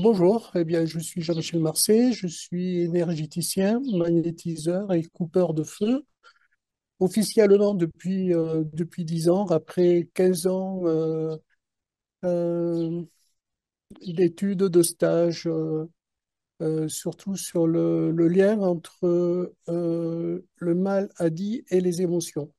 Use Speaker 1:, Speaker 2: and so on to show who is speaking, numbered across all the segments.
Speaker 1: Bonjour, eh bien, je suis Jean-Michel Marcet, je suis énergéticien, magnétiseur et coupeur de feu, officiellement depuis 10 ans, après 15 ans euh, d'études, de stages, surtout sur le lien entre le mal dit et les émotions.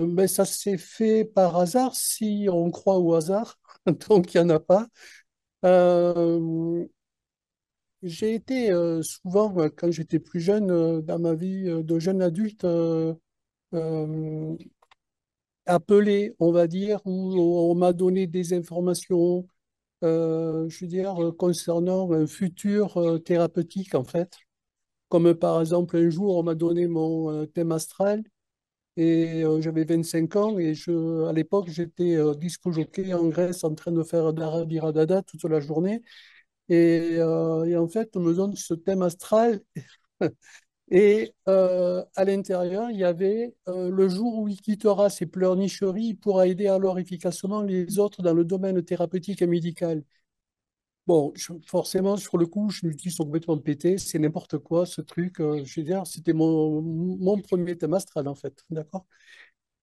Speaker 1: Mais ça s'est fait par hasard, si on croit au hasard, donc il n'y en a pas. Euh, J'ai été souvent, quand j'étais plus jeune, dans ma vie de jeune adulte, euh, appelé, on va dire, où on m'a donné des informations, je veux dire, concernant un futur thérapeutique, en fait. Comme par exemple, un jour, on m'a donné mon thème astral et j'avais 25 ans et à l'époque, j'étais disco-jockey en Grèce en train de faire d'Arabiradada toute la journée. Et en fait, on me donne ce thème astral. Et à l'intérieur, il y avait le jour où il quittera ses pleurnicheries, il pourra aider alors efficacement les autres dans le domaine thérapeutique et médical. Bon, forcément, sur le coup, je me dis, ils sont complètement pétés, c'est n'importe quoi ce truc. Je veux dire, c'était mon premier thème astral, en fait. D'accord?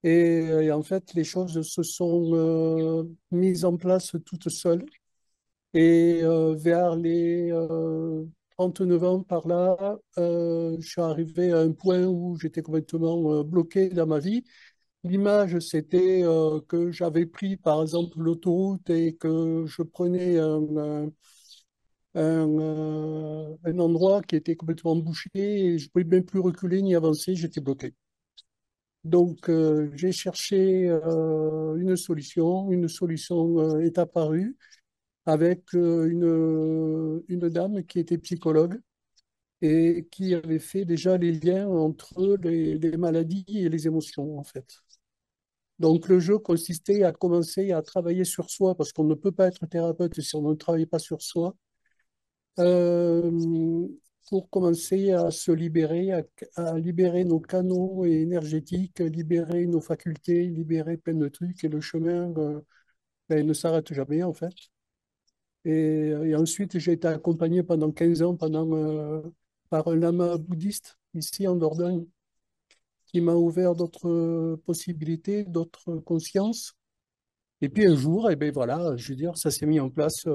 Speaker 1: Et en fait, les choses se sont mises en place toutes seules. Et vers les 39 ans par là, je suis arrivé à un point où j'étais complètement bloqué dans ma vie. L'image, c'était que j'avais pris par exemple l'autoroute et que je prenais un endroit qui était complètement bouché et je ne pouvais même plus reculer ni avancer, j'étais bloqué. Donc j'ai cherché une solution est apparue avec une dame qui était psychologue et qui avait fait déjà les liens entre les maladies et les émotions, en fait. Donc, le jeu consistait à commencer à travailler sur soi, parce qu'on ne peut pas être thérapeute si on ne travaille pas sur soi, euh, pour commencer à se libérer, à libérer nos canaux énergétiques, libérer nos facultés, libérer plein de trucs, et le chemin ben, ne s'arrête jamais, en fait. Et ensuite, j'ai été accompagné pendant 15 ans par un lama bouddhiste ici en Dordogne qui m'a ouvert d'autres possibilités, d'autres consciences. Et puis un jour, eh ben voilà, je veux dire, ça s'est mis en place.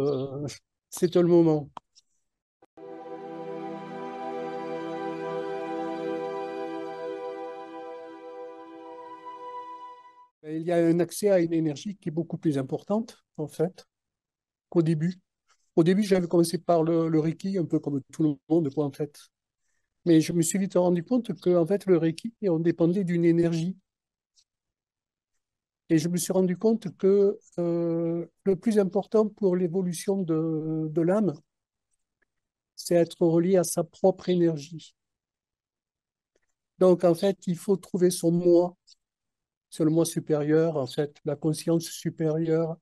Speaker 1: C'était le moment. Et il y a un accès à une énergie qui est beaucoup plus importante, en fait, qu'au début. Au début, j'avais commencé par le Reiki, un peu comme tout le monde, quoi, en fait. Mais je me suis vite rendu compte que, en fait, le Reiki, on dépendait d'une énergie. Et je me suis rendu compte que le plus important pour l'évolution de l'âme, c'est être relié à sa propre énergie. Donc, en fait, il faut trouver son moi, c'est le moi supérieur, en fait, la conscience supérieure,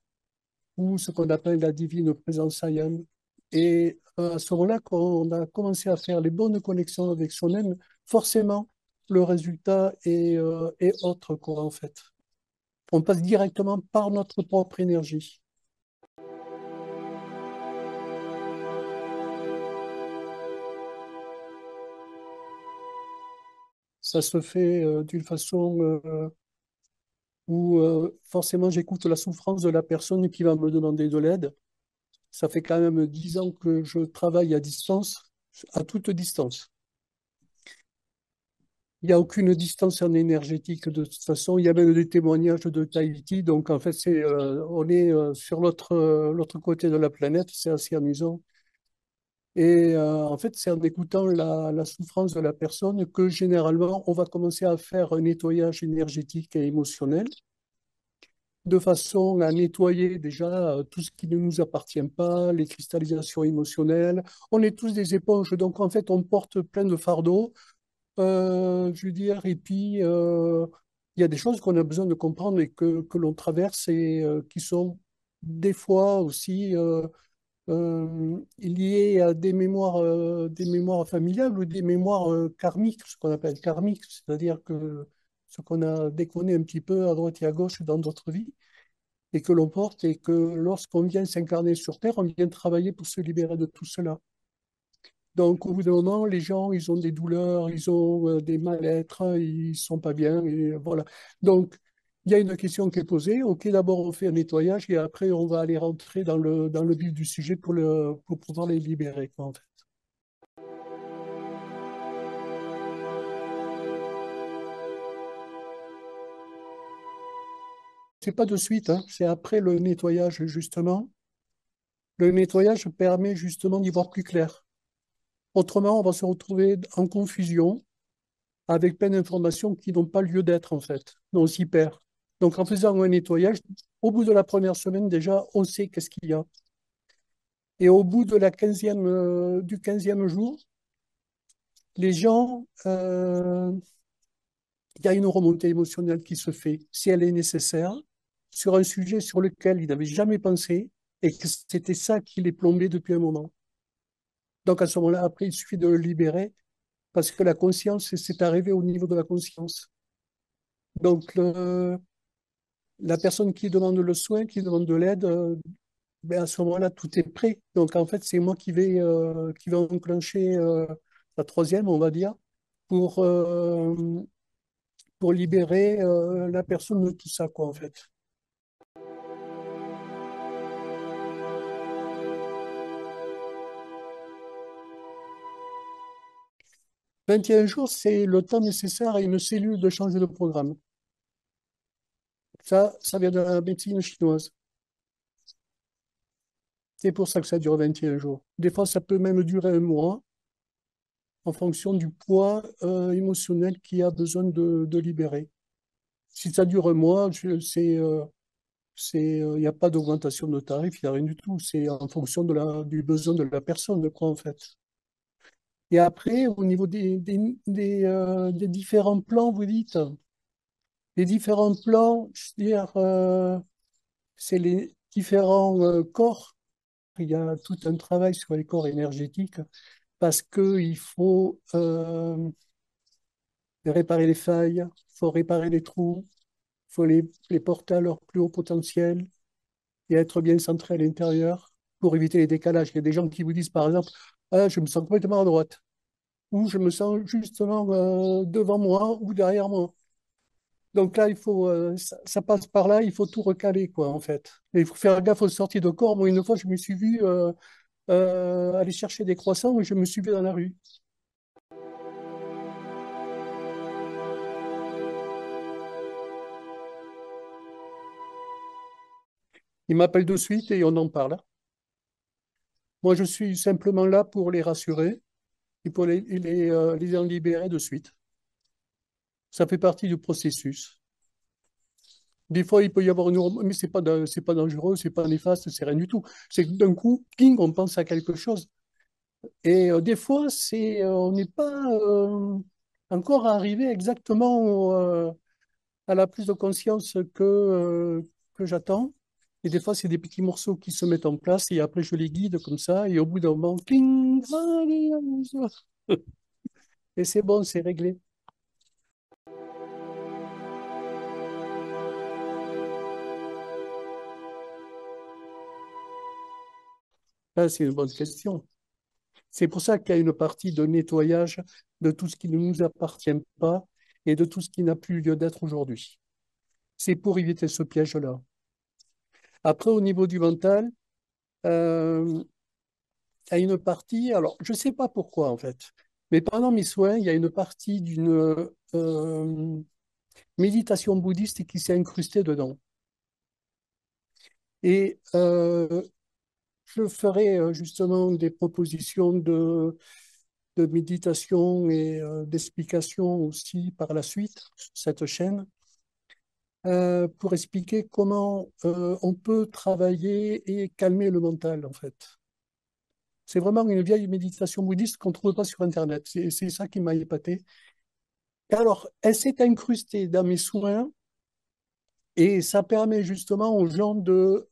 Speaker 1: ou ce qu'on appelle la divine présence Ayam. Et à ce moment-là, quand on a commencé à faire les bonnes connexions avec son âme, forcément, le résultat est autre, quoi, en fait. On passe directement par notre propre énergie. Ça se fait d'une façon où forcément j'écoute la souffrance de la personne qui va me demander de l'aide. Ça fait quand même 10 ans que je travaille à distance, à toute distance. Il n'y a aucune distance en énergétique de toute façon. Il y a même des témoignages de Tahiti. Donc en fait, on est sur l'autre côté de la planète. C'est assez amusant. Et en fait, c'est en écoutant la souffrance de la personne que généralement, on va commencer à faire un nettoyage énergétique et émotionnel de façon à nettoyer déjà tout ce qui ne nous appartient pas, les cristallisations émotionnelles. On est tous des éponges, donc en fait, on porte plein de fardeaux, je veux dire, et puis il y a des choses qu'on a besoin de comprendre et que l'on traverse et qui sont des fois aussi liées à des mémoires familiales ou des mémoires karmiques, ce qu'on appelle karmiques, c'est-à-dire que ce qu'on a déconné un petit peu à droite et à gauche dans d'autres vies, et que l'on porte, et que lorsqu'on vient s'incarner sur Terre, on vient travailler pour se libérer de tout cela. Donc, au bout d'un moment, les gens, ils ont des douleurs, ils ont des mal-être, ils sont pas bien, et voilà. Donc, il y a une question qui est posée. OK, d'abord, on fait un nettoyage, et après, on va aller rentrer dans le vif du sujet pour pouvoir les libérer, quoi, en fait. C'est pas de suite, hein, c'est après le nettoyage, justement. Le nettoyage permet justement d'y voir plus clair. Autrement, on va se retrouver en confusion avec plein d'informations qui n'ont pas lieu d'être, en fait. Donc, on s'y perd. Donc, en faisant un nettoyage, au bout de la première semaine, déjà, on sait qu'est-ce qu'il y a. Et au bout de du 15e jour, les gens, il y a une remontée émotionnelle qui se fait, si elle est nécessaire, sur un sujet sur lequel ils n'avaient jamais pensé et que c'était ça qui les plombait depuis un moment. Donc, à ce moment-là, après, il suffit de le libérer parce que la conscience, c'est arrivé au niveau de la conscience. Donc, la personne qui demande le soin, qui demande de l'aide, ben à ce moment-là, tout est prêt. Donc, en fait, c'est moi qui vais enclencher la troisième, on va dire, pour, euh, pour libérer la personne de tout ça, quoi, en fait. 21 jours, c'est le temps nécessaire à une cellule de changer de programme. Ça vient de la médecine chinoise. C'est pour ça que ça dure 21 jours. Des fois, ça peut même durer un mois en fonction du poids émotionnel qu'il a besoin de libérer. Si ça dure un mois, il n'y a pas d'augmentation de tarif, il n'y a rien du tout. C'est en fonction du besoin de la personne, quoi, en fait. Et après, au niveau des différents plans, vous dites, les différents plans, je veux dire, c'est les différents corps. Il y a tout un travail sur les corps énergétiques parce qu'il faut réparer les failles, il faut réparer les trous, il faut les porter à leur plus haut potentiel et être bien centré à l'intérieur pour éviter les décalages. Il y a des gens qui vous disent, par exemple, ah, je me sens complètement à droite, ou je me sens justement devant moi ou derrière moi. Donc là, ça passe par là, il faut tout recaler, quoi, en fait. Et il faut faire gaffe aux sorties de corps. Moi, une fois, je me suis vu aller chercher des croissants et je me suis vu dans la rue. Ils m'appellent de suite et on en parle. Moi, je suis simplement là pour les rassurer et pour les en libérer de suite. Ça fait partie du processus. Des fois, il peut y avoir une mais c'est pas dangereux, c'est pas néfaste, c'est rien du tout. C'est que d'un coup, ping, on pense à quelque chose. Et des fois, on n'est pas encore arrivé exactement à la prise de conscience que j'attends. Et des fois, c'est des petits morceaux qui se mettent en place et après, je les guide comme ça. Et au bout d'un moment, cling, et c'est bon, c'est réglé. Ah, c'est une bonne question. C'est pour ça qu'il y a une partie de nettoyage de tout ce qui ne nous appartient pas et de tout ce qui n'a plus lieu d'être aujourd'hui. C'est pour éviter ce piège-là. Après, au niveau du mental, euh, il y a une partie, alors je ne sais pas pourquoi en fait, mais pendant mes soins, il y a une partie d'une méditation bouddhiste qui s'est incrustée dedans. Et je ferai justement des propositions de méditation et d'explication aussi par la suite sur cette chaîne pour expliquer comment on peut travailler et calmer le mental en fait. C'est vraiment une vieille méditation bouddhiste qu'on ne trouve pas sur Internet. C'est ça qui m'a épaté. Et alors, elle s'est incrustée dans mes soins et ça permet justement aux gens de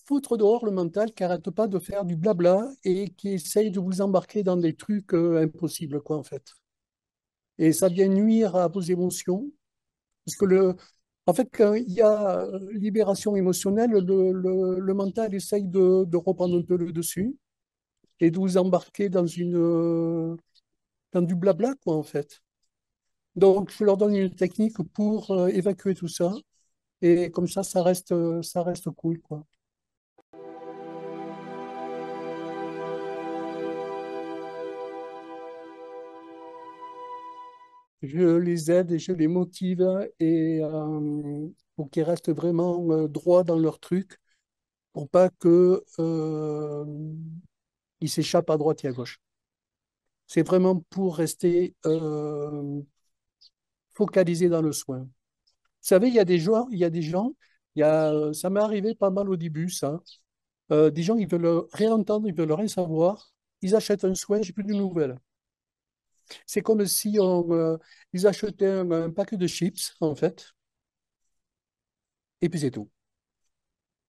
Speaker 1: foutre dehors le mental qui n'arrête pas de faire du blabla et qui essaye de vous embarquer dans des trucs impossibles, quoi, en fait. et ça vient nuire à vos émotions. Parce que en fait, quand il y a libération émotionnelle, le mental essaye de reprendre un peu le dessus et de vous embarquer dans du blabla, quoi, en fait. Donc, je leur donne une technique pour évacuer tout ça. Et comme ça reste cool, quoi. Je les aide et je les motive et pour qu'ils restent vraiment droits dans leur truc, pour pas que ils s'échappent à droite et à gauche. C'est vraiment pour rester focalisé dans le soin. Vous savez, ça m'est arrivé pas mal au début, ça. Des gens, ils veulent rien entendre, ils veulent rien savoir. Ils achètent un soin, j'ai plus de nouvelles. C'est comme si ils achetaient un paquet de chips, en fait, et puis c'est tout.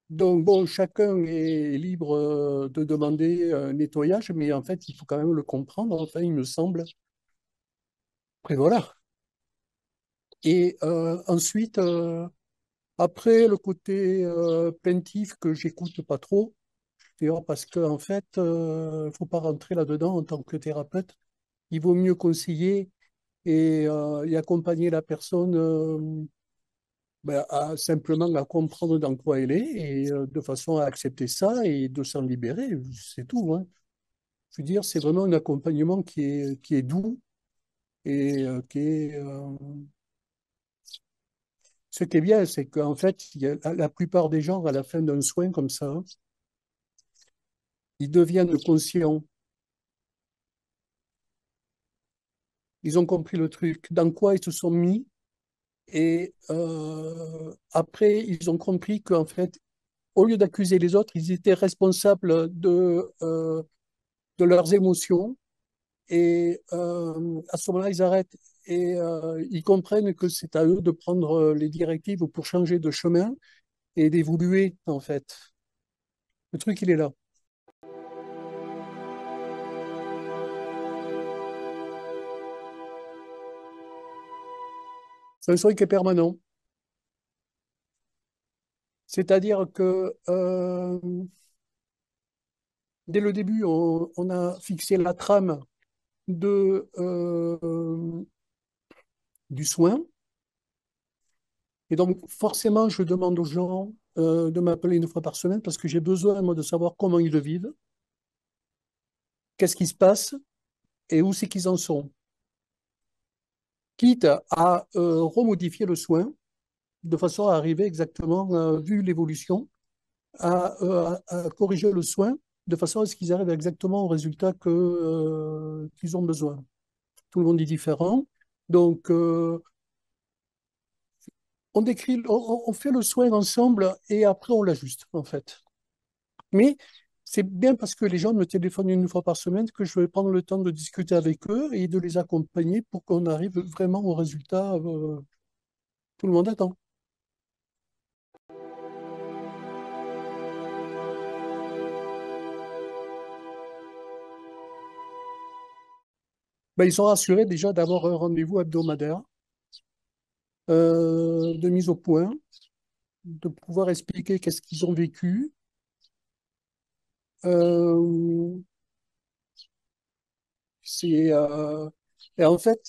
Speaker 1: Donc, bon, chacun est libre de demander un nettoyage, mais en fait, il faut quand même le comprendre, enfin, il me semble. Après, voilà. Et ensuite, après, le côté plaintif que j'écoute pas trop, d'ailleurs, parce qu'en fait, faut pas rentrer là-dedans en tant que thérapeute. Il vaut mieux conseiller et accompagner la personne simplement à comprendre dans quoi elle est et de façon à accepter ça et de s'en libérer. C'est tout, hein. Je veux dire, c'est vraiment un accompagnement qui est doux et ce qui est bien, c'est qu'en fait, la plupart des gens, à la fin d'un soin comme ça, ils deviennent conscients. Ils ont compris le truc, dans quoi ils se sont mis. Et après, ils ont compris qu'en fait, au lieu d'accuser les autres, ils étaient responsables de leurs émotions. Et à ce moment-là, ils arrêtent et ils comprennent que c'est à eux de prendre les directives pour changer de chemin et d'évoluer, en fait. Le truc, il est là. C'est un soin qui est permanent. C'est-à-dire que dès le début, on a fixé la trame du soin. Et donc, forcément, je demande aux gens de m'appeler une fois par semaine parce que j'ai besoin, moi, de savoir comment ils le vivent, qu'est-ce qui se passe et où c'est qu'ils en sont. Quitte à remodifier le soin de façon à arriver exactement, vu l'évolution, à corriger le soin de façon à ce qu'ils arrivent exactement au résultat qu'ils ont besoin. Tout le monde est différent. Donc, on fait le soin ensemble et après on l'ajuste, en fait. Mais c'est bien parce que les gens me téléphonent une fois par semaine que je vais prendre le temps de discuter avec eux et de les accompagner pour qu'on arrive vraiment au résultat. Tout le monde attend. Ben, ils sont rassurés déjà d'avoir un rendez-vous hebdomadaire, de mise au point, de pouvoir expliquer qu'est-ce qu'ils ont vécu. Euh, c'est, et en fait,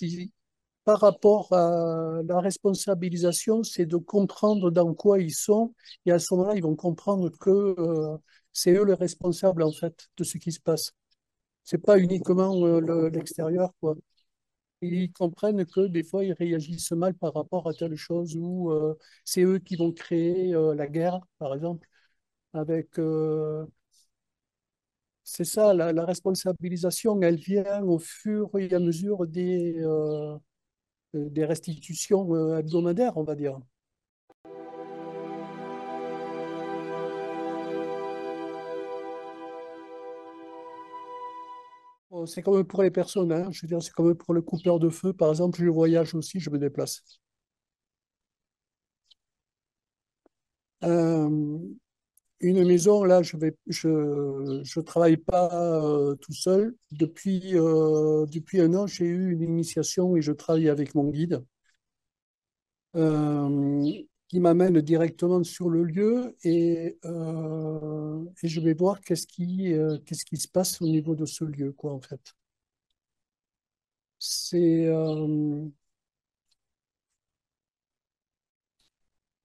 Speaker 1: par rapport à la responsabilisation, c'est de comprendre dans quoi ils sont. Et à ce moment-là, ils vont comprendre que c'est eux les responsables en fait de ce qui se passe. C'est pas uniquement l'extérieur, quoi. Ils comprennent que des fois, ils réagissent mal par rapport à telle chose ou c'est eux qui vont créer la guerre, par exemple, avec c'est ça, la responsabilisation, elle vient au fur et à mesure des restitutions hebdomadaires, on va dire. Bon, c'est comme pour les personnes, hein. Je veux dire, c'est comme pour le coupeur de feu, par exemple, je voyage aussi, je me déplace. Euh, une maison, là, je travaille pas tout seul. Depuis un an, j'ai eu une initiation et je travaille avec mon guide euh, qui m'amène directement sur le lieu et je vais voir qu'est-ce qui se passe au niveau de ce lieu, quoi, en fait. C'est,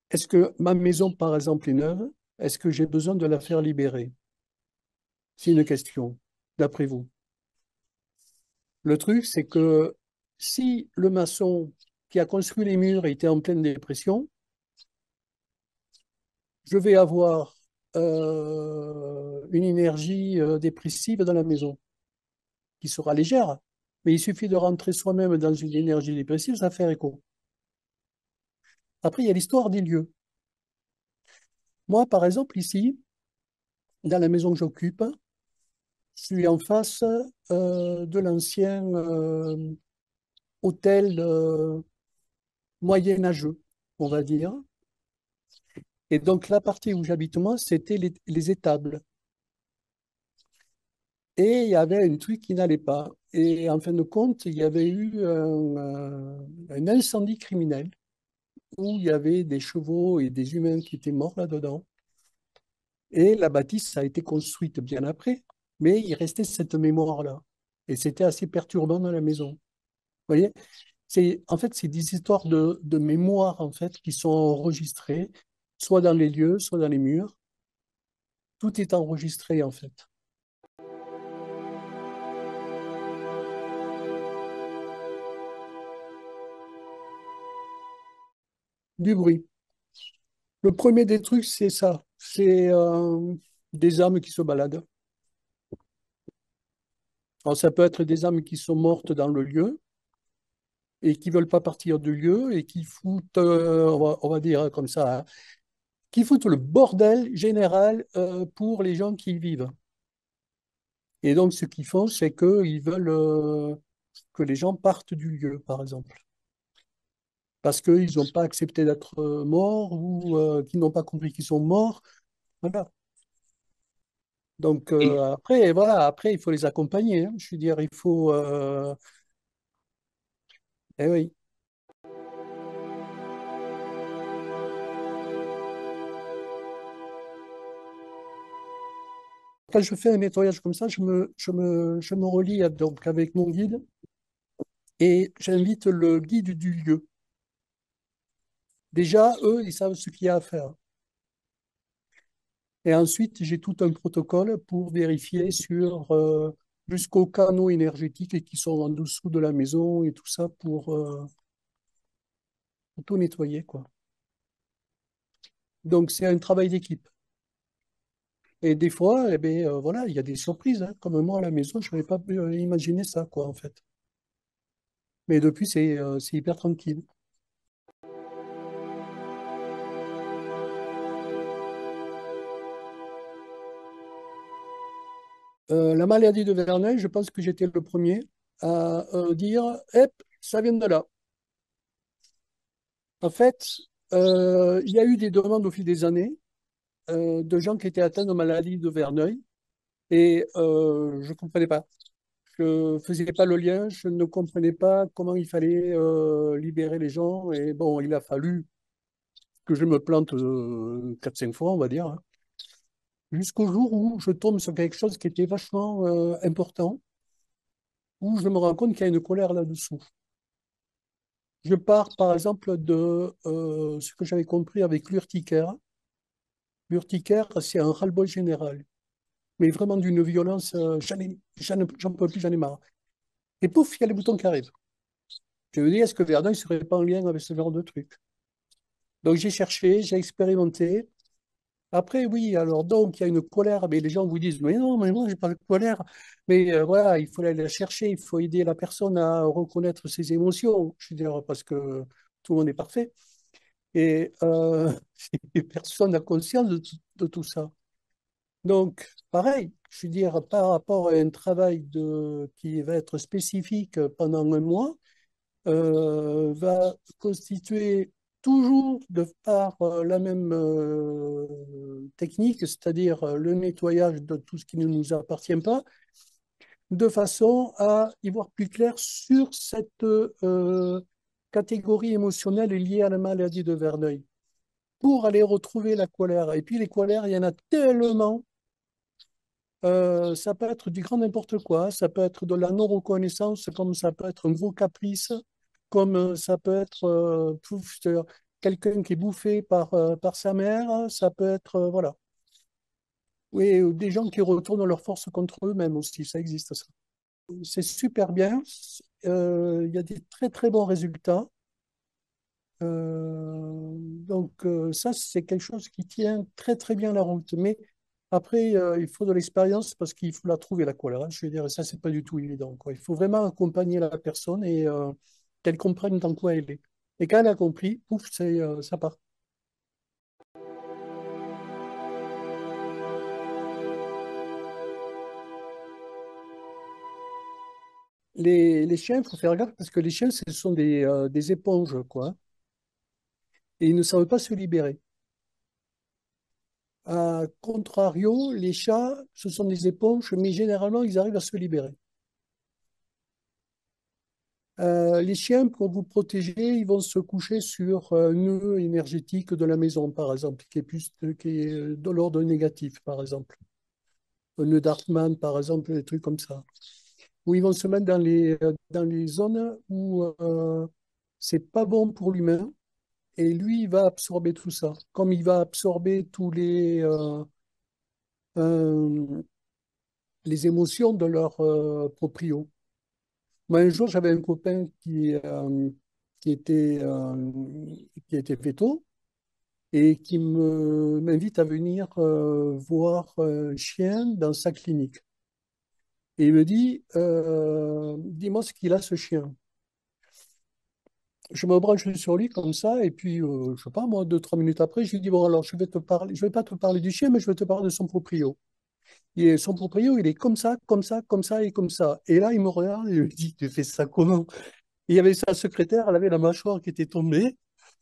Speaker 1: est-ce que ma maison, par exemple, est neuve? Est-ce que j'ai besoin de la faire libérer? C'est une question, d'après vous. Le truc, c'est que si le maçon qui a construit les murs était en pleine dépression, je vais avoir une énergie dépressive dans la maison, qui sera légère. Mais il suffit de rentrer soi-même dans une énergie dépressive, ça fait écho. Après, il y a l'histoire des lieux. Moi, par exemple, ici, dans la maison que j'occupe, je suis en face de l'ancien hôtel moyenâgeux, on va dire. Et donc, la partie où j'habite moi, c'était les étables. Et il y avait un truc qui n'allait pas. Et en fin de compte, il y avait eu un incendie criminel où il y avait des chevaux et des humains qui étaient morts là-dedans. Et la bâtisse a été construite bien après, mais il restait cette mémoire-là. Et c'était assez perturbant dans la maison. Vous voyez, en fait, c'est des histoires de mémoire en fait, qui sont enregistrées, soit dans les lieux, soit dans les murs. Tout est enregistré en fait. Du bruit. Le premier des trucs, c'est ça. C'est des âmes qui se baladent. Alors, ça peut être des âmes qui sont mortes dans le lieu et qui veulent pas partir du lieu et qui foutent, on va dire comme ça, hein, qui foutent le bordel général pour les gens qui y vivent. Et donc, ce qu'ils font, c'est qu'ils veulent que les gens partent du lieu, par exemple, parce qu'ils n'ont pas accepté d'être morts ou qu'ils n'ont pas compris qu'ils sont morts. Voilà. Donc après, voilà, après, il faut les accompagner, hein. Je veux dire, il faut. Eh oui. Quand je fais un nettoyage comme ça, je me relie donc avec mon guide et j'invite le guide du lieu. Déjà, eux, ils savent ce qu'il y a à faire. Et ensuite, j'ai tout un protocole pour vérifier sur jusqu'aux canaux énergétiques qui sont en dessous de la maison et tout ça pour tout nettoyer, quoi. Donc, c'est un travail d'équipe. Et des fois, eh ben, voilà, il y a des surprises, hein. Comme moi à la maison, je n'avais pas pu imaginer ça, quoi, en fait. Mais depuis, c'est hyper tranquille. La maladie de Verneuil, je pense que j'étais le premier à dire, hop, ça vient de là. En fait, il y a eu des demandes au fil des années de gens qui étaient atteints de maladie de Verneuil et je ne comprenais pas. Je ne faisais pas le lien, je ne comprenais pas comment il fallait libérer les gens. Et bon, il a fallu que je me plante 4-5 fois, on va dire, hein, jusqu'au jour où je tombe sur quelque chose qui était vachement important, où je me rends compte qu'il y a une colère là-dessous. Je pars, par exemple, de ce que j'avais compris avec l'urticaire. L'urticaire, c'est un ras-le-bol général, mais vraiment d'une violence, j'en peux plus, j'en ai marre. Et pouf, il y a les boutons qui arrivent. Je me dis, est-ce que Verdun ne serait pas en lien avec ce genre de truc? Donc j'ai cherché, j'ai expérimenté. Après, oui, alors donc il y a une colère, mais les gens vous disent, mais non, mais moi, j'ai pas de colère. Mais voilà, il faut aller la chercher, il faut aider la personne à reconnaître ses émotions. Je veux dire, parce que tout le monde est parfait. Et personne n'a conscience de tout ça. Donc, pareil, je veux dire, par rapport à un travail qui va être spécifique pendant un mois, va constituer toujours de par la même technique, c'est-à-dire le nettoyage de tout ce qui ne nous appartient pas, de façon à y voir plus clair sur cette catégorie émotionnelle liée à la maladie de Verneuil, pour aller retrouver la colère. Et puis les colères, il y en a tellement. Ça peut être du grand n'importe quoi, ça peut être de la non-reconnaissance, comme ça peut être un gros caprice, comme ça peut être quelqu'un qui est bouffé par sa mère, ça peut être, voilà. Oui, ou des gens qui retournent leurs forces contre eux-mêmes aussi, ça existe ça. C'est super bien, il y a des très très bons résultats. Ça, c'est quelque chose qui tient très très bien la route. Mais après, il faut de l'expérience parce qu'il faut la trouver, la colère, hein. Je veux dire, ça, c'est pas du tout évident, quoi. Il faut vraiment accompagner la personne et qu'elle comprenne dans quoi elle est. Et quand elle a compris, pouf, ça part. Les chiens, il faut faire gaffe parce que les chiens, ce sont des éponges, quoi. Et ils ne savent pas se libérer. A contrario, les chats, ce sont des éponges, mais généralement, ils arrivent à se libérer. Les chiens, pour vous protéger, ils vont se coucher sur un nœud énergétique de la maison, par exemple, qui est de l'ordre négatif, par exemple. Un nœud d'Hartmann, par exemple, des trucs comme ça. Où ils vont se mettre dans les zones où c'est pas bon pour l'humain, et lui, il va absorber tout ça. Comme il va absorber tous euh, les émotions de leur proprio. Moi, un jour, j'avais un copain qui était, euh, qui était véto et qui m'invite à venir voir un chien dans sa clinique. Et il me dit, dis-moi ce qu'il a, ce chien. Je me branche sur lui comme ça, et puis, je sais pas, moi, 2, 3 minutes après, je lui dis, bon, alors, je vais pas te parler du chien, mais je vais te parler de son proprio. Et son proprio, il est comme ça, comme ça, comme ça et comme ça. Et là, il me regarde et il me dit, tu fais ça comment? Il y avait sa secrétaire, elle avait la mâchoire qui était tombée.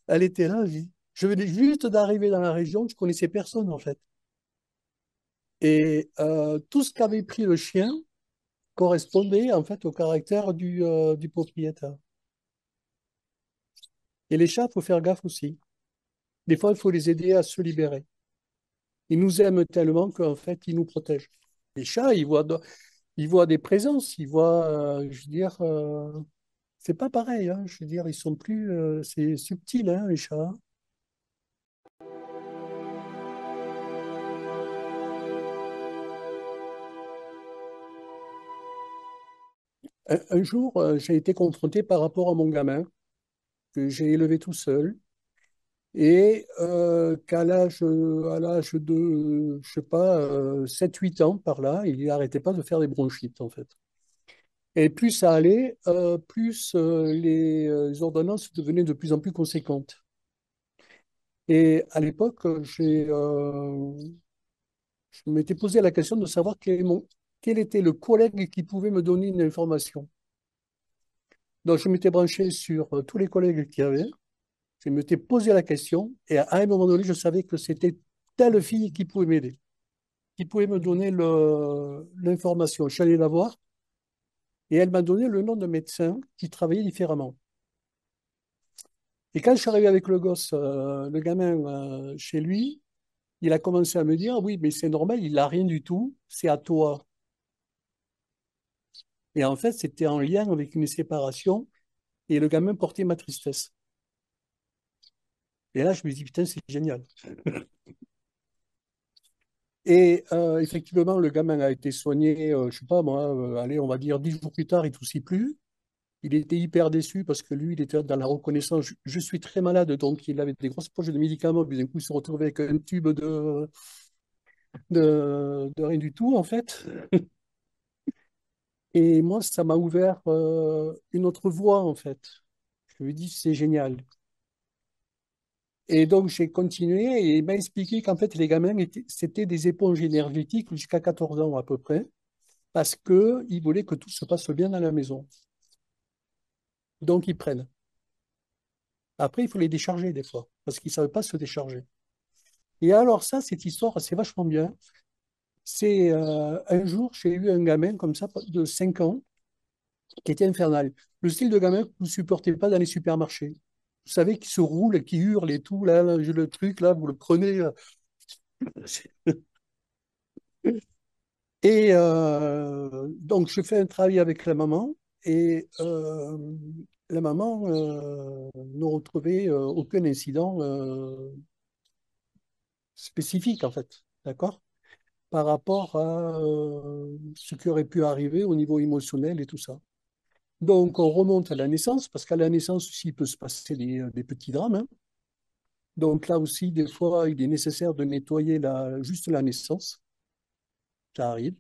Speaker 1: Elle était là. Je venais juste d'arriver dans la région, je connaissais personne en fait. Et tout ce qu'avait pris le chien correspondait en fait au caractère du propriétaire. Et les chats, il faut faire gaffe aussi. Des fois, il faut les aider à se libérer. Ils nous aiment tellement qu'en fait, ils nous protègent. Les chats, ils voient des présences, ils voient, je veux dire, c'est pas pareil, hein. Je veux dire, ils sont plus, c'est subtil, hein, les chats. Un jour, j'ai été confronté par rapport à mon gamin que j'ai élevé tout seul et à l'âge de, je sais pas, 7, 8 ans par là, il n'arrêtait pas de faire des bronchites en fait. Et plus ça allait, plus les ordonnances devenaient de plus en plus conséquentes. Et à l'époque, je m'étais posé la question de savoir quel était le collègue qui pouvait me donner une information. Donc je m'étais branché sur tous les collègues qu'il y avait. Je m'étais posé la question et à un moment donné, je savais que c'était telle fille qui pouvait m'aider, qui pouvait me donner l'information. Je suis allé la voir et elle m'a donné le nom de médecin qui travaillait différemment. Et quand je suis arrivé avec le gosse, le gamin, chez lui, il a commencé à me dire, oui, mais c'est normal, il n'a rien du tout, c'est à toi. Et en fait, c'était en lien avec une séparation et le gamin portait ma tristesse. Et là, je me dis, putain, c'est génial. Et effectivement, le gamin a été soigné, je sais pas moi, allez, on va dire 10 jours plus tard, il toussait plus. Il était hyper déçu parce que lui, il était dans la reconnaissance. Je suis très malade, donc il avait des grosses poches de médicaments. Puis d'un coup, il se retrouvait avec un tube de rien du tout, en fait. Et moi, ça m'a ouvert une autre voie, en fait. Je me dis, c'est génial. Et donc, j'ai continué et il m'a expliqué qu'en fait, les gamins, c'était des éponges énergétiques jusqu'à 14 ans à peu près, parce qu'ils voulaient que tout se passe bien dans la maison. Donc, ils prennent. Après, il faut les décharger des fois, parce qu'ils ne savent pas se décharger. Et alors ça, cette histoire, c'est vachement bien. C'est un jour, j'ai eu un gamin comme ça de 5 ans qui était infernal. Le style de gamin que vous ne supportez pas dans les supermarchés. Vous savez, qui se roule et qui hurle et tout, là, le truc, là, vous le prenez. Et donc, je fais un travail avec la maman et la maman n'a retrouvé aucun incident spécifique, en fait. D'accord? Par rapport à ce qui aurait pu arriver au niveau émotionnel et tout ça. Donc, on remonte à la naissance, parce qu'à la naissance aussi, il peut se passer des petits drames, hein. Donc là aussi, des fois, il est nécessaire de nettoyer juste la naissance. Ça arrive.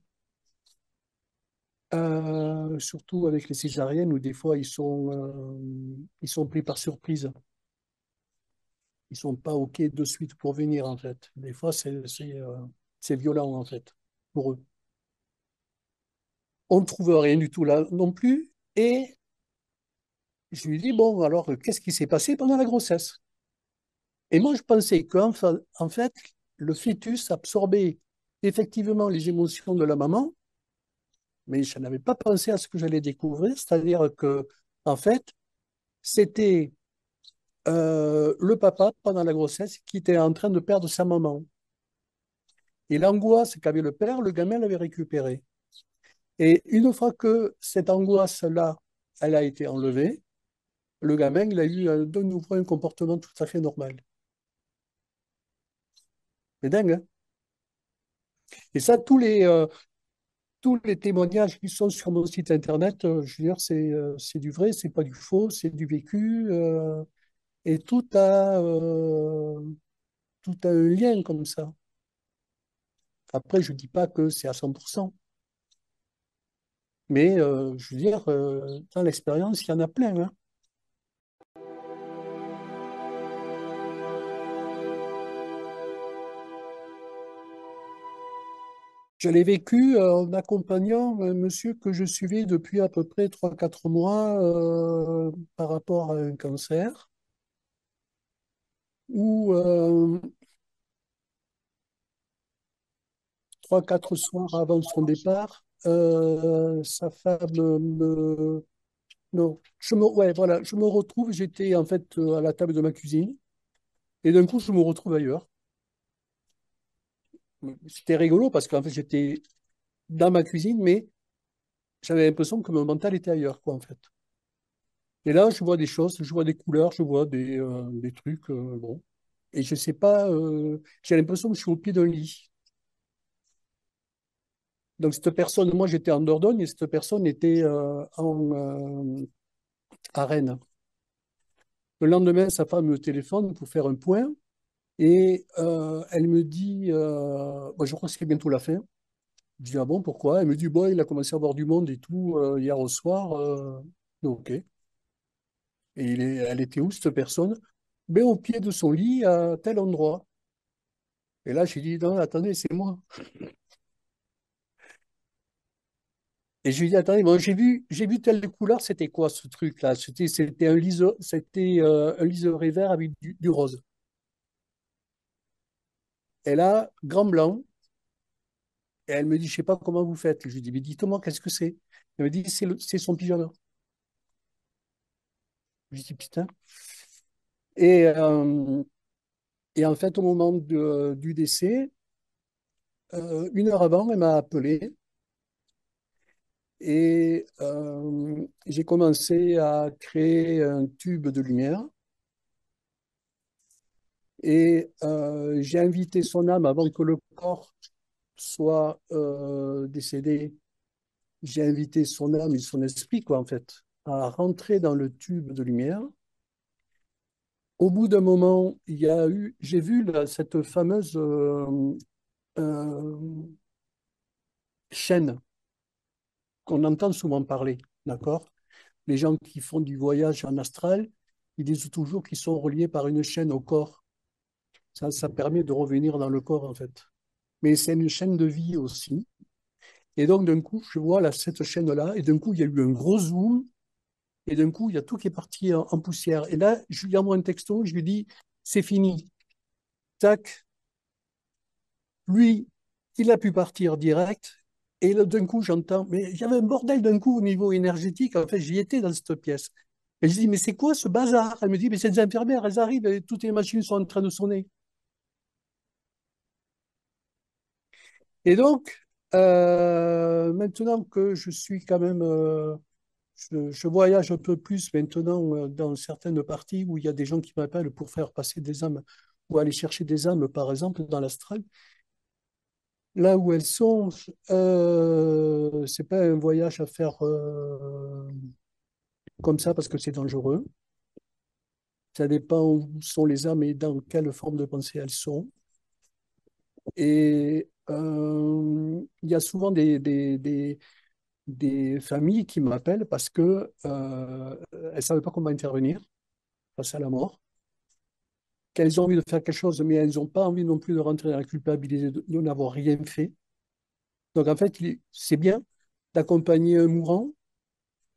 Speaker 1: Surtout avec les césariennes, où des fois, ils sont pris par surprise. Ils sont pas OK de suite pour venir, en fait. Des fois, c'est violent, en fait, pour eux. On ne trouve rien du tout là non plus. Et je lui dis, bon, alors, qu'est-ce qui s'est passé pendant la grossesse? Et moi, je pensais en fait, le fœtus absorbait effectivement les émotions de la maman, mais je n'avais pas pensé à ce que j'allais découvrir, c'est-à-dire que, en fait, c'était le papa, pendant la grossesse, qui était en train de perdre sa maman. Et l'angoisse qu'avait le père, le gamin l'avait récupérée. Et une fois que cette angoisse-là, elle a été enlevée, le gamin, il a eu de nouveau un comportement tout à fait normal. C'est dingue, hein? Et ça, tous les témoignages qui sont sur mon site internet, je veux dire, c'est du vrai, c'est pas du faux, c'est du vécu, et tout a un lien comme ça. Après, je dis pas que c'est à 100%, mais je veux dire, dans l'expérience, il y en a plein, hein. Je l'ai vécu en accompagnant un monsieur que je suivais depuis à peu près 3 4 mois par rapport à un cancer, où 3 4 soirs avant son départ, sa femme non, ouais, voilà, je me retrouve, j'étais en fait à la table de ma cuisine, et d'un coup, je me retrouve ailleurs. C'était rigolo parce qu'en fait, j'étais dans ma cuisine, mais j'avais l'impression que mon mental était ailleurs, quoi, en fait. Et là, je vois des choses, je vois des couleurs, je vois des trucs, bon. Et je sais pas, j'ai l'impression que je suis au pied d'un lit. Donc, cette personne, moi, j'étais en Dordogne et cette personne était à Rennes. Le lendemain, sa femme me téléphone pour faire un point et elle me dit, bah, je crois que c'est bientôt la fin. Je dis, ah bon, pourquoi? Elle me dit, bon, il a commencé à avoir du monde et tout hier au soir. Ok. Et elle était où, cette personne? Ben, au pied de son lit, à tel endroit. Et là, j'ai dit, non, attendez, c'est moi. Et je lui ai dit, attendez, bon, j'ai vu telle couleur, c'était quoi ce truc-là? C'était un liseré vert avec du rose. Et là, grand blanc, et elle me dit, je sais pas comment vous faites. Je lui dis, mais dites-moi, qu'est-ce que c'est? Elle me dit, c'est son pyjama. Je lui dis, putain. Et, euh, et en fait, au moment du décès, 1 heure avant, elle m'a appelé et j'ai commencé à créer un tube de lumière. Et j'ai invité son âme avant que le corps soit décédé. J'ai invité son âme et son esprit, quoi, en fait, à rentrer dans le tube de lumière. Au bout d'un moment, j'ai vu cette fameuse euh, chaîne qu'on entend souvent parler, d'accord? Les gens qui font du voyage en astral, ils disent toujours qu'ils sont reliés par une chaîne au corps. Ça permet de revenir dans le corps, en fait. Mais c'est une chaîne de vie aussi. Et donc, d'un coup, je vois cette chaîne-là, et d'un coup, il y a eu un gros zoom, Et d'un coup, il y a tout qui est parti en poussière. Et là, je lui envoie un texto, je lui dis, c'est fini. Tac, lui, il a pu partir direct. Et là, d'un coup, j'entends, mais il y avait un bordel d'un coup au niveau énergétique. En fait, j'y étais dans cette pièce. Et je dis, mais c'est quoi ce bazar? Elle me dit, mais c'est des infirmières, elles arrivent et toutes les machines sont en train de sonner. Et donc, maintenant que je suis quand même, je voyage un peu plus maintenant dans certaines parties où il y a des gens qui m'appellent pour faire passer des âmes ou aller chercher des âmes, par exemple, dans l'astral. Là où elles sont, c'est pas un voyage à faire comme ça parce que c'est dangereux. Ça dépend où sont les âmes et dans quelle forme de pensée elles sont. Et il y a souvent des familles qui m'appellent parce que elles ne savent pas comment intervenir face à la mort, qu'elles ont envie de faire quelque chose, mais elles n'ont pas envie non plus de rentrer dans la culpabilité de n'avoir rien fait. Donc en fait, c'est bien d'accompagner un mourant,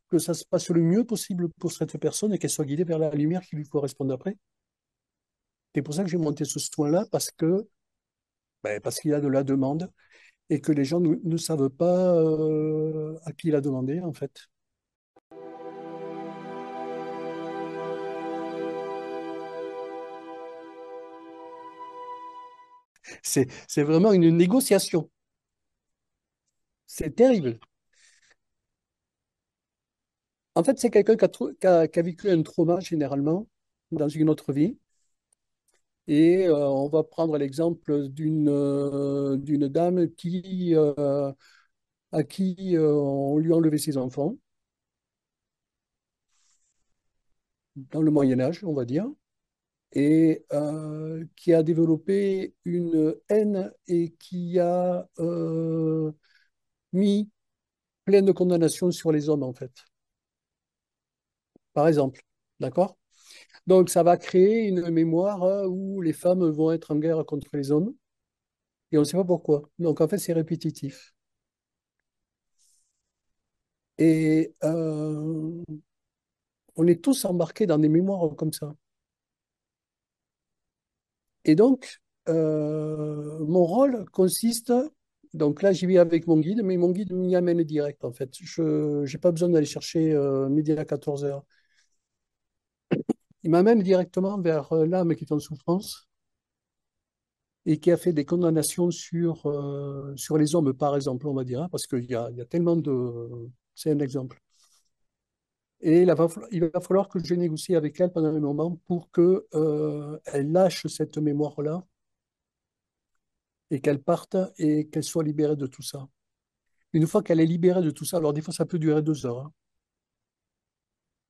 Speaker 1: que ça se passe le mieux possible pour cette personne et qu'elle soit guidée vers la lumière qui lui correspond après. C'est pour ça que j'ai monté ce soin-là, parce qu'il y a de la demande et que les gens ne savent pas à qui il a demandé, en fait. C'est vraiment une négociation. C'est terrible. En fait, c'est quelqu'un qui a vécu un trauma, généralement, dans une autre vie. Et on va prendre l'exemple d'une dame à qui on lui a enlevé ses enfants, dans le Moyen Âge, on va dire, et qui a développé une haine et qui a mis plein de condamnations sur les hommes, en fait, par exemple. D'accord? Donc, ça va créer une mémoire où les femmes vont être en guerre contre les hommes, et on ne sait pas pourquoi. Donc, en fait, c'est répétitif. Et on est tous embarqués dans des mémoires comme ça. Et donc, mon rôle consiste, donc là, j'y vais avec mon guide, mais mon guide m'y amène direct, en fait. Je n'ai pas besoin d'aller chercher midi à 14 heures. Il m'amène directement vers l'âme qui est en souffrance et qui a fait des condamnations sur les hommes, par exemple, on va dire, hein, parce qu'il y a tellement de... C'est un exemple. Et il va falloir que je négocie avec elle pendant un moment pour que, elle lâche cette mémoire-là et qu'elle parte et qu'elle soit libérée de tout ça. Une fois qu'elle est libérée de tout ça, alors des fois ça peut durer 2 heures, hein.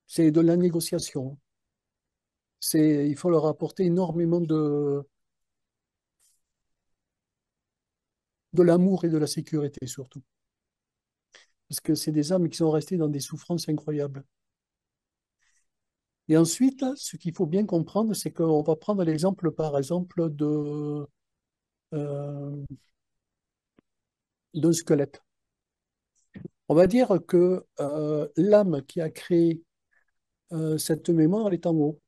Speaker 1: C'est de la négociation. Il faut leur apporter énormément de l'amour et de la sécurité surtout. Parce que c'est des âmes qui sont restées dans des souffrances incroyables. Et ensuite, ce qu'il faut bien comprendre, c'est qu'on va prendre l'exemple, par exemple, euh, d'un squelette. On va dire que l'âme qui a créé cette mémoire, elle est en haut.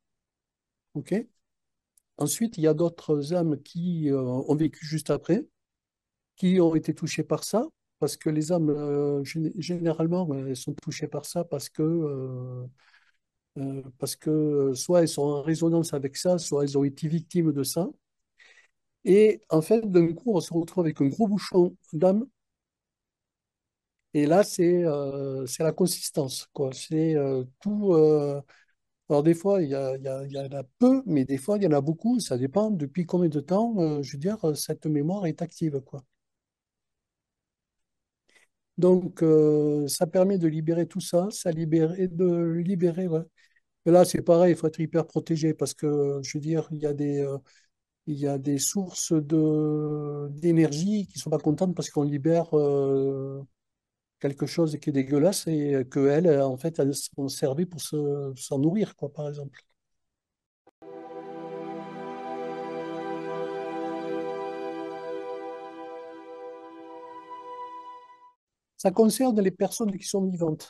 Speaker 1: OK? Ensuite, il y a d'autres âmes qui ont vécu juste après, qui ont été touchées par ça, parce que les âmes, généralement, elles sont touchées par ça parce que soit elles sont en résonance avec ça, soit elles ont été victimes de ça. Et en fait, d'un coup, on se retrouve avec un gros bouchon d'âme. Et là, c'est la consistance, quoi. C'est tout. Alors, des fois, il y en a peu, mais des fois, il y en a beaucoup. Ça dépend depuis combien de temps, je veux dire, cette mémoire est active, quoi. Donc, ça permet de libérer tout ça, et de libérer. Ouais. Et là, c'est pareil, il faut être hyper protégé parce que, je veux dire, il y a des sources d'énergie qui ne sont pas contentes parce qu'on libère quelque chose qui est dégueulasse et qu'elles, en fait, elles sont servies pour s'en nourrir, quoi, par exemple. Ça concerne les personnes qui sont vivantes.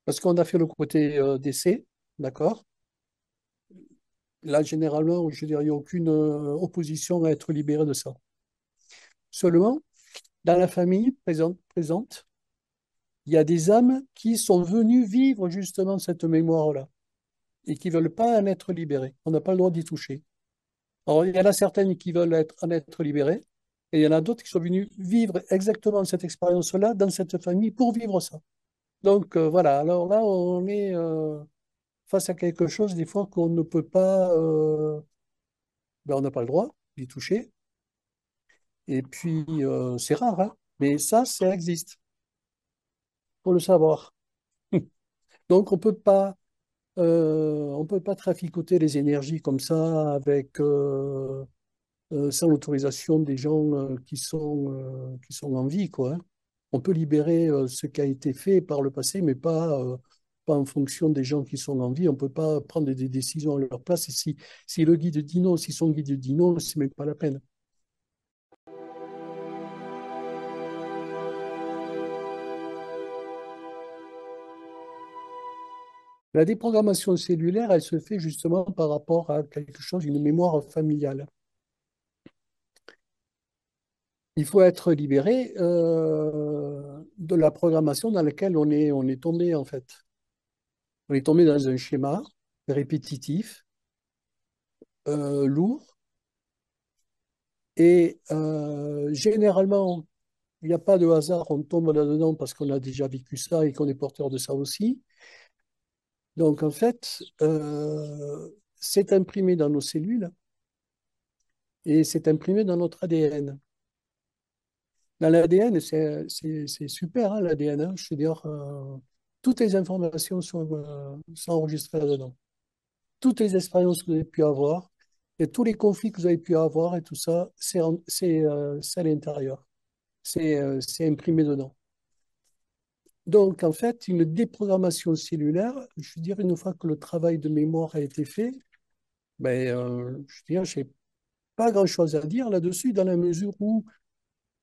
Speaker 1: Parce qu'on a fait le côté décès, d'accord? Là, généralement, je dirais, il n'y a aucune opposition à être libéré de ça. Seulement, dans la famille présente, il y a des âmes qui sont venues vivre justement cette mémoire-là et qui ne veulent pas en être libérées. On n'a pas le droit d'y toucher. Alors, il y en a certaines qui veulent en être libérées et il y en a d'autres qui sont venues vivre exactement cette expérience-là dans cette famille pour vivre ça. Donc, voilà, alors là, on est face à quelque chose des fois qu'on ne peut pas, ben, on n'a pas le droit d'y toucher. Et puis, c'est rare, hein, mais ça existe, faut le savoir. Donc, on peut pas traficoter les énergies comme ça avec, sans l'autorisation des gens qui sont en vie, quoi, hein. On peut libérer ce qui a été fait par le passé, mais pas en fonction des gens qui sont en vie. On peut pas prendre des décisions à leur place. Et si le guide dit non, si son guide dit non, c'est même pas la peine. La déprogrammation cellulaire, elle se fait justement par rapport à quelque chose, une mémoire familiale. Il faut être libéré de la programmation dans laquelle on est tombé, en fait. On est tombé dans un schéma répétitif, lourd, et généralement, il n'y a pas de hasard, on tombe là-dedans parce qu'on a déjà vécu ça et qu'on est porteur de ça aussi. Donc, en fait, c'est imprimé dans nos cellules et c'est imprimé dans notre ADN. Dans l'ADN, c'est super, hein, l'ADN, hein. Je veux dire, toutes les informations sont enregistrées là-dedans. Toutes les expériences que vous avez pu avoir et tous les conflits que vous avez pu avoir et tout ça, c'est à l'intérieur. C'est imprimé dedans. Donc, en fait, une déprogrammation cellulaire, je veux dire, une fois que le travail de mémoire a été fait, ben, je veux dire, je n'ai pas grand-chose à dire là-dessus, dans la mesure où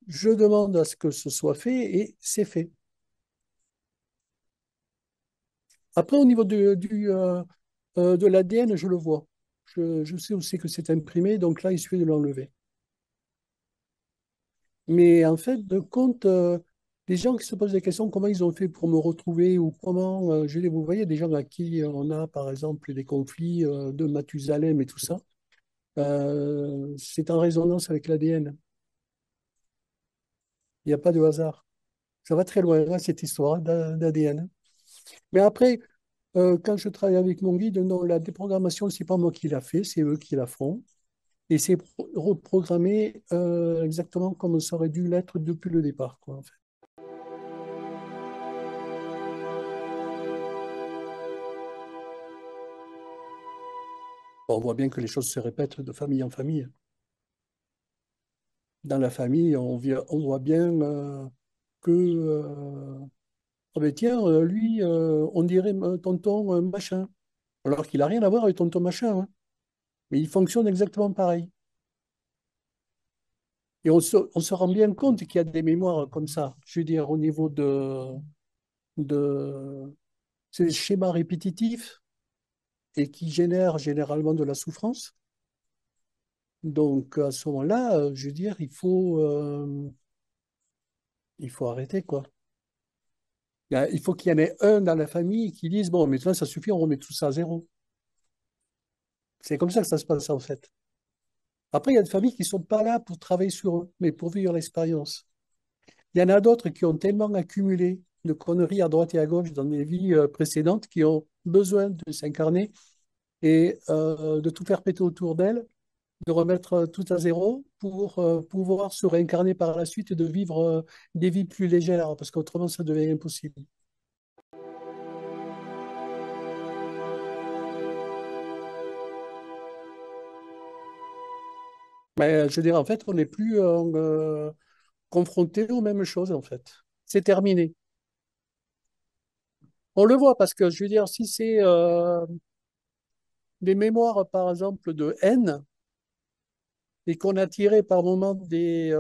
Speaker 1: je demande à ce que ce soit fait et c'est fait. Après, au niveau de l'ADN, je le vois. Je sais aussi que c'est imprimé, donc là, il suffit de l'enlever. Mais en fait, de compte, les gens qui se posent des questions, comment ils ont fait pour me retrouver ou comment, vous voyez, des gens à qui on a, par exemple, des conflits de Mathusalem et tout ça, c'est en résonance avec l'ADN. Il n'y a pas de hasard. Ça va très loin, hein, cette histoire d'ADN. Mais après, quand je travaille avec mon guide, non, la déprogrammation, c'est pas moi qui l'a fait, c'est eux qui la font. Et c'est reprogrammé exactement comme ça aurait dû l'être depuis le départ, quoi, en fait. On voit bien que les choses se répètent de famille en famille. Dans la famille, on voit bien que, ah ben tiens, lui, on dirait tonton machin, alors qu'il n'a rien à voir avec tonton machin, hein. Mais il fonctionne exactement pareil. Et on se rend bien compte qu'il y a des mémoires comme ça. Je veux dire, au niveau de ces schémas répétitifs et qui génèrent généralement de la souffrance. Donc, à ce moment-là, je veux dire, il faut arrêter, quoi. Il faut qu'il y en ait un dans la famille qui dise, bon, maintenant, ça suffit, on remet tout ça à zéro. C'est comme ça que ça se passe, en fait. Après, il y a des familles qui ne sont pas là pour travailler sur eux, mais pour vivre l'expérience. Il y en a d'autres qui ont tellement accumulé de conneries à droite et à gauche dans des vies précédentes qui ont besoin de s'incarner et de tout faire péter autour d'elles, de remettre tout à zéro pour pouvoir se réincarner par la suite et de vivre des vies plus légères, parce qu'autrement, ça devient impossible. Mais je dirais, en fait, on n'est plus confronté aux mêmes choses, en fait. C'est terminé. On le voit parce que, je veux dire, si c'est des mémoires, par exemple, de haine, et qu'on a tiré par moments des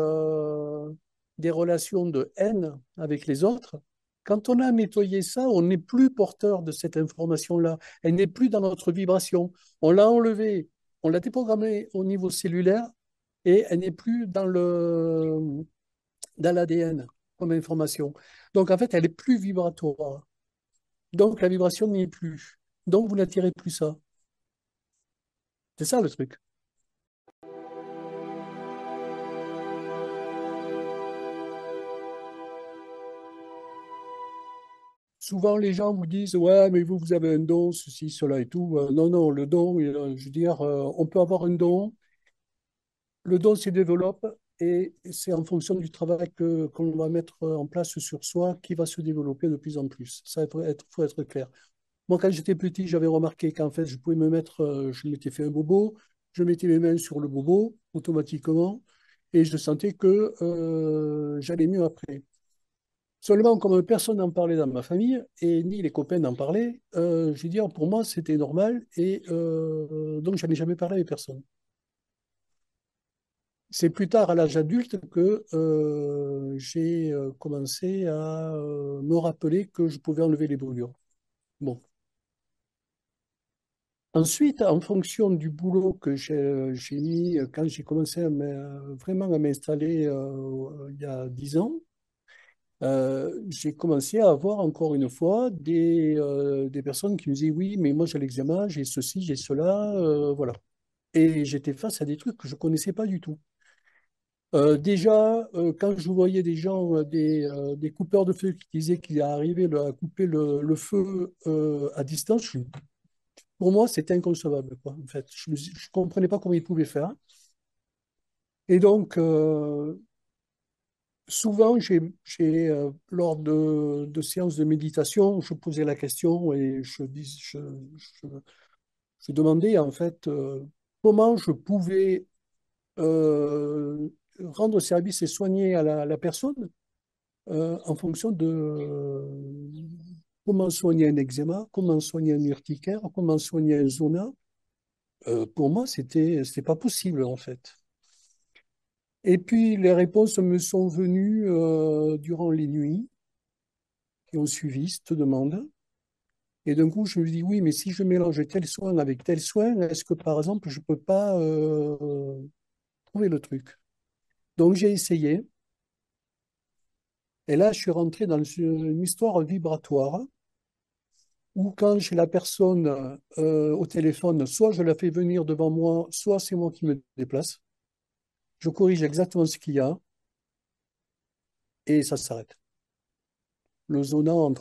Speaker 1: relations de haine avec les autres, Quand on a nettoyé ça, on n'est plus porteur de cette information-là. Elle n'est plus dans notre vibration. On l'a enlevée, on l'a déprogrammée au niveau cellulaire et elle n'est plus dans l'ADN comme information. Donc, en fait, elle est plus vibratoire. Donc, la vibration n'y est plus. Donc, vous n'attirez plus ça. C'est ça le truc. Souvent, les gens vous disent, ouais, mais vous avez un don, ceci, cela et tout. Non, non, le don, je veux dire, on peut avoir un don. Le don se développe et c'est en fonction du travail qu'on va mettre en place sur soi qui va se développer de plus en plus. Ça, faut être clair. Moi, quand j'étais petit, j'avais remarqué qu'en fait, je pouvais me mettre, je m'étais fait un bobo, je mettais mes mains sur le bobo automatiquement et je sentais que j'allais mieux après. Seulement, comme personne n'en parlait dans ma famille et ni les copains n'en parlaient, j'ai dit, pour moi, c'était normal et donc, j'en ai jamais parlé avec personne. C'est plus tard, à l'âge adulte, que j'ai commencé à me rappeler que je pouvais enlever les brûlures. Bon. Ensuite, en fonction du boulot que j'ai mis quand j'ai commencé vraiment à m'installer il y a 10 ans, j'ai commencé à avoir encore une fois des personnes qui me disaient, oui, mais moi j'ai l'eczéma, j'ai ceci, j'ai cela, voilà. Et j'étais face à des trucs que je ne connaissais pas du tout. Déjà, quand je voyais des gens, des coupeurs de feu qui disaient qu'ils arrivaient à couper le feu à distance, pour moi, c'était inconcevable, quoi, en fait. Je ne comprenais pas comment ils pouvaient faire. Et donc, souvent, lors de séances de méditation, je posais la question et je- je demandais, en fait, comment je pouvais euh, rendre service et soigner à la personne en fonction de comment soigner un eczéma, comment soigner un urticaire, comment soigner un zona. Pour moi, c'était pas possible en fait. Et puis les réponses me sont venues durant les nuits qui ont suivi cette demande. Et d'un coup, je me dis oui, mais si je mélange tel soin avec tel soin, est-ce que par exemple, je peux pas trouver le truc? Donc j'ai essayé. Et là, je suis rentré dans une histoire vibratoire ou quand j'ai la personne au téléphone, soit je la fais venir devant moi, soit c'est moi qui me déplace. Je corrige exactement ce qu'il y a et ça s'arrête. Le zona en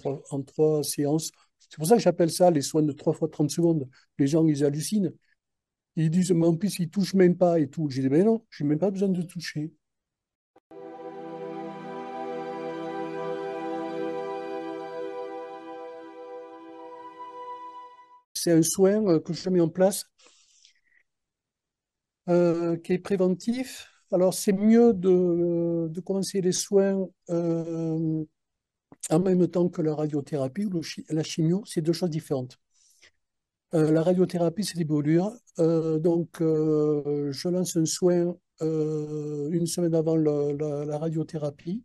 Speaker 1: trois séances. C'est pour ça que j'appelle ça les soins de 3 fois 30 secondes. Les gens, ils hallucinent. Ils disent, mais en plus, ils touchent même pas et tout. J'ai dit, mais non, j'ai même pas besoin de toucher. C'est un soin que je mets en place qui est préventif. Alors, c'est mieux de commencer les soins en même temps que la radiothérapie ou la chimio, c'est deux choses différentes. La radiothérapie, c'est des brûlures. Donc, je lance un soin une semaine avant la radiothérapie,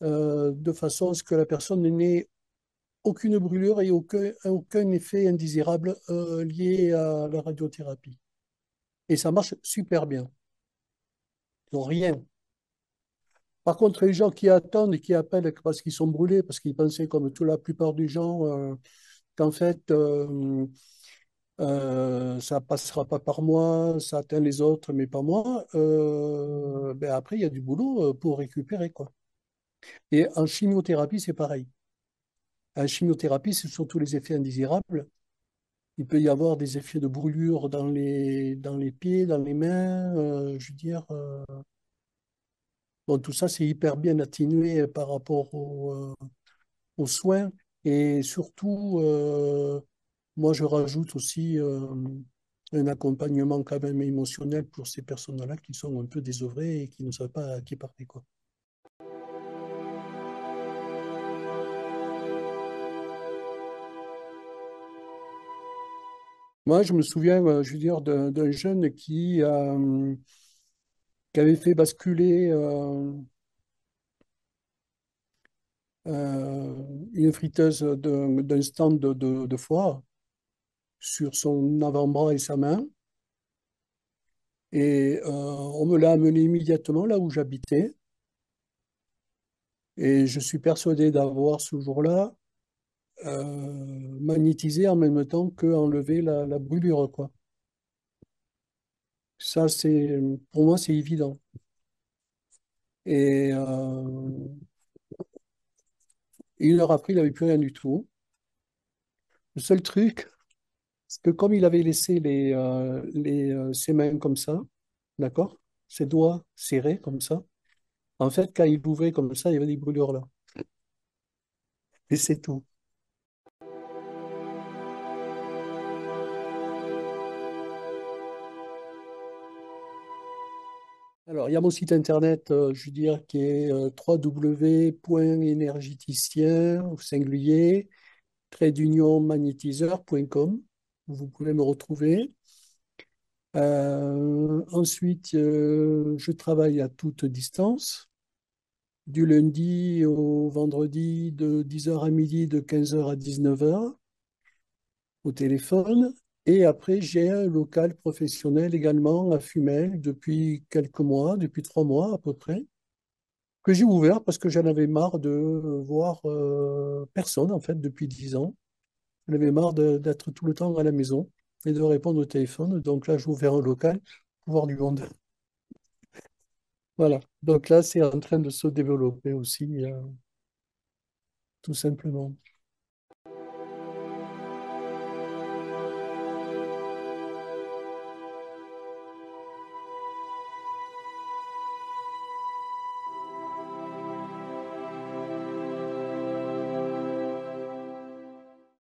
Speaker 1: de façon à ce que la personne n'ait aucune brûlure et aucun effet indésirable lié à la radiothérapie. Et ça marche super bien. Ils n'ont rien. Par contre, les gens qui attendent et qui appellent parce qu'ils sont brûlés, parce qu'ils pensaient, comme toute la plupart des gens, qu'en fait, ça passera pas par moi, ça atteint les autres, mais pas moi. Ben après, il y a du boulot pour récupérer, quoi. Et en chimiothérapie, c'est pareil. En chimiothérapie, ce sont tous les effets indésirables. Il peut y avoir des effets de brûlure dans les pieds, dans les mains. Je veux dire, bon, tout ça, c'est hyper bien atténué par rapport aux soins. Et surtout, moi, je rajoute aussi un accompagnement quand même émotionnel pour ces personnes-là qui sont un peu désœuvrées et qui ne savent pas à qui parler, quoi. Moi, je me souviens, je veux dire, d'un jeune qui avait fait basculer euh, une friteuse d'un stand de foire sur son avant-bras et sa main. Et on me l'a amené immédiatement là où j'habitais. Et je suis persuadé d'avoir ce jour-là magnétisé en même temps que enlevé la brûlure, quoi. Ça, pour moi, c'est évident. Et une heure après, il n'avait plus rien du tout. Le seul truc, c'est que comme il avait laissé ses mains comme ça, d'accord? Ses doigts serrés comme ça, en fait, quand il ouvrait comme ça, il y avait des brûlures là. Et c'est tout. Alors, il y a mon site internet, je veux dire, qui est www.énergéticien, au singulier, trait d'union magnétiseur.com. Vous pouvez me retrouver. Ensuite, je travaille à toute distance, du lundi au vendredi, de 10 heures à midi, de 15 heures à 19 heures au téléphone. Et après, j'ai un local professionnel également à Fumel depuis quelques mois, depuis 3 mois à peu près, que j'ai ouvert parce que j'en avais marre de voir personne en fait depuis 10 ans. J'en avais marre d'être tout le temps à la maison et de répondre au téléphone. Donc là, j'ai ouvert un local pour voir du monde. Voilà. Donc là, c'est en train de se développer aussi, tout simplement.